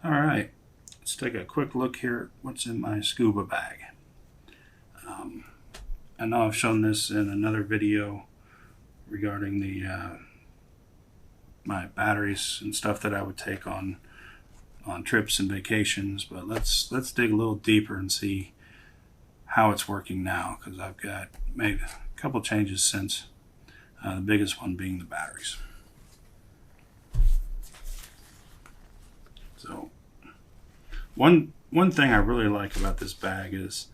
All right, let's take a quick look here at what's in my scuba bag. Um, I know I've shown this in another video regarding the my batteries and stuff that I would take on trips and vacations, but let's dig a little deeper and see how it's working now, because I've got made a couple changes since, the biggest one being the batteries. So one thing I really like about this bag is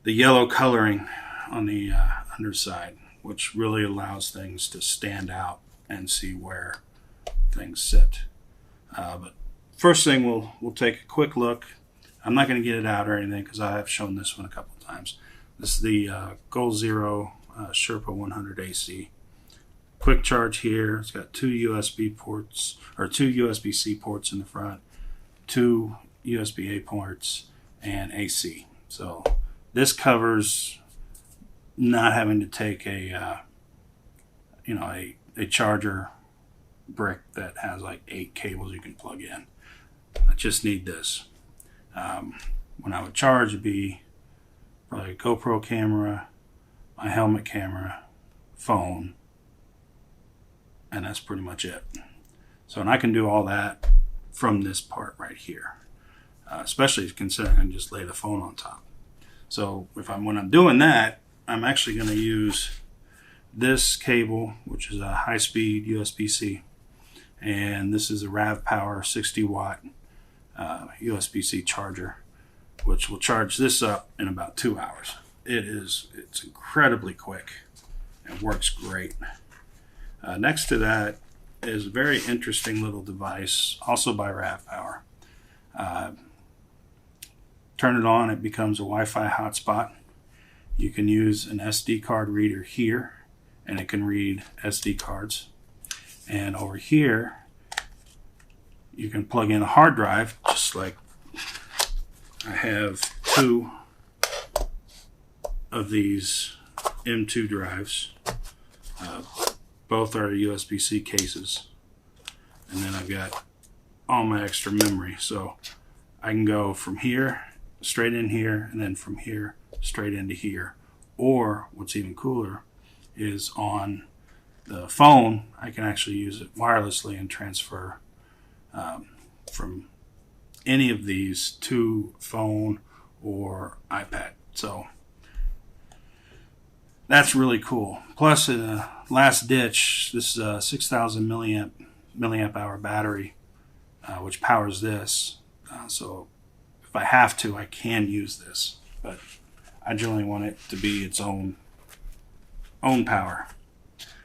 the yellow coloring on the underside, which really allows things to stand out and see where things sit. But first thing, we'll take a quick look. I'm not going to get it out or anything because I have shown this one a couple of times. This is the Goal Zero Sherpa 100 AC. Quick charge here. It's got two USB ports, or two USB-C ports in the front, two USB-A ports, and AC. So this covers not having to take a charger brick that has like 8 cables you can plug in. I just need this. When I would charge, it'd be probably a GoPro camera, my helmet camera, phone, and that's pretty much it. So, and I can do all that from this part right here, especially considering I can just lay the phone on top. So when I'm doing that, I'm actually going to use this cable, which is a high-speed USB-C, and this is a RAV Power 60-watt USB-C charger, which will charge this up in about 2 hours. It's incredibly quick and works great. Next to that is a very interesting little device, also by RAV Power. Turn it on, it becomes a Wi-Fi hotspot. You can use an SD card reader here, and it can read SD cards. And over here, you can plug in a hard drive, just like I have 2 of these M2 drives. Both are USB-C cases. And then I've got all my extra memory. So I can go from here, straight in here, and then from here, straight into here. Or what's even cooler is on the phone, I can actually use it wirelessly and transfer from any of these to phone or iPad. So that's really cool. Plus, in a last ditch, this is a 6,000 milliamp hour battery, which powers this. So if I have to, I can use this, but I generally want it to be its own power.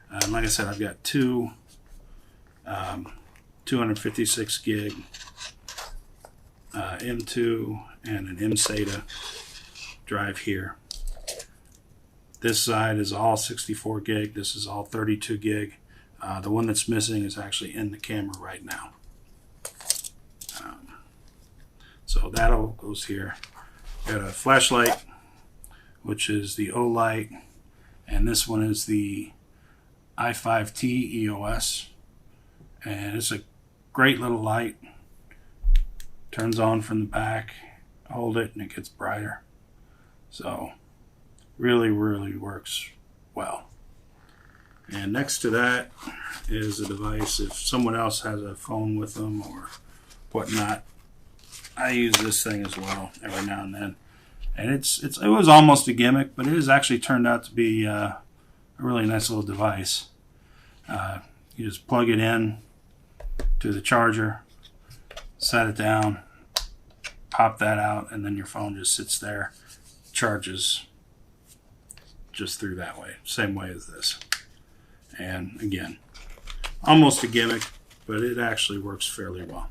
And like I said, I've got 2 256 gig M2 and an mSATA drive here. This side is all 64 gig. This is all 32 gig. The one that's missing is actually in the camera right now. So that all goes here. Got a flashlight, which is the O-Light, and this one is the i5T EOS, and it's a great little light. Turns on from the back, hold it, and it gets brighter. So really works well. And next to that is a device, if someone else has a phone with them or whatnot, I use this thing as well every now and then. And it was almost a gimmick, but it has actually turned out to be a really nice little device. You just plug it in to the charger, set it down, pop that out, and then your phone just sits there, charges just through that way, same way as this. And again, almost a gimmick, but it actually works fairly well.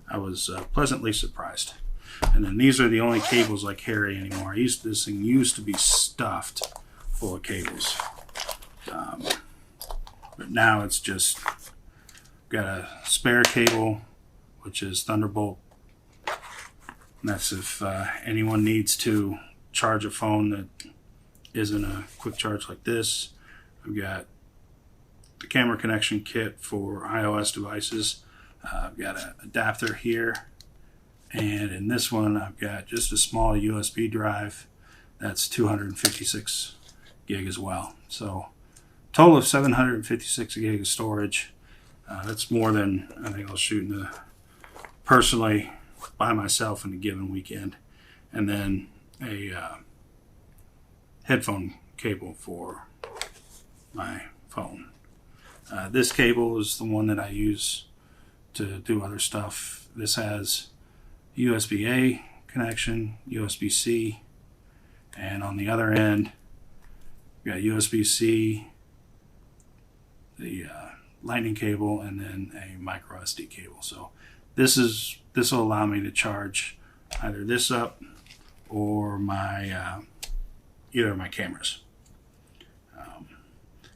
I was pleasantly surprised. And then these are the only cables I carry anymore. This thing used to be stuffed full of cables, but now it's just got a spare cable, which is Thunderbolt. And that's if anyone needs to charge a phone that isn't a quick charge like this. I've got the camera connection kit for iOS devices, I've got an adapter here, and in this one I've got just a small USB drive that's 256 gig as well. So total of 756 gig of storage. That's more than I think I'll shoot in personally by myself in a given weekend. And then a headphone cable for my phone. This cable is the one that I use to do other stuff. This has USB-A connection, USB-C, and on the other end, we got USB-C, the lightning cable, and then a micro SD cable. So this will allow me to charge either this up or my either of my cameras.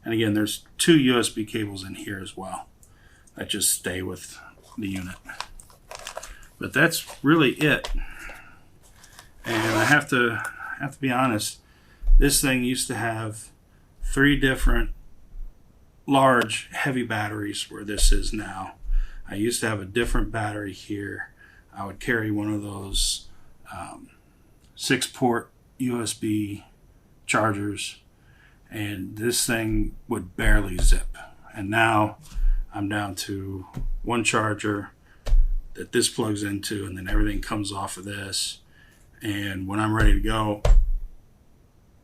And again, there's 2 USB cables in here as well that just stay with the unit. But that's really it. And I have to be honest, this thing used to have 3 different large heavy batteries where this is now. I used to have a different battery here. I would carry one of those 6-port USB chargers, and this thing would barely zip. And now I'm down to 1 charger that this plugs into, and then everything comes off of this. And when I'm ready to go,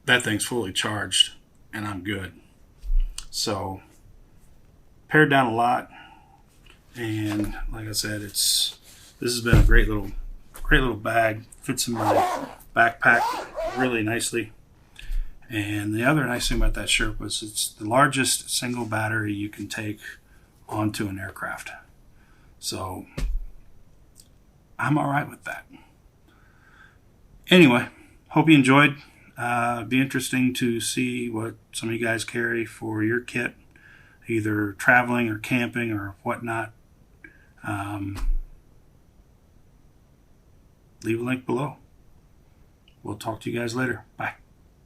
that thing's fully charged and I'm good. So pared down a lot, and like I said, this has been a great little bag. Fits in my backpack really nicely. And the other nice thing about that Sherpa is it's the largest single battery you can take onto an aircraft. So I'm all right with that. Anyway, hope you enjoyed. Be interesting to see what some of you guys carry for your kit, either traveling or camping or whatnot. Leave a link below. We'll talk to you guys later. Bye.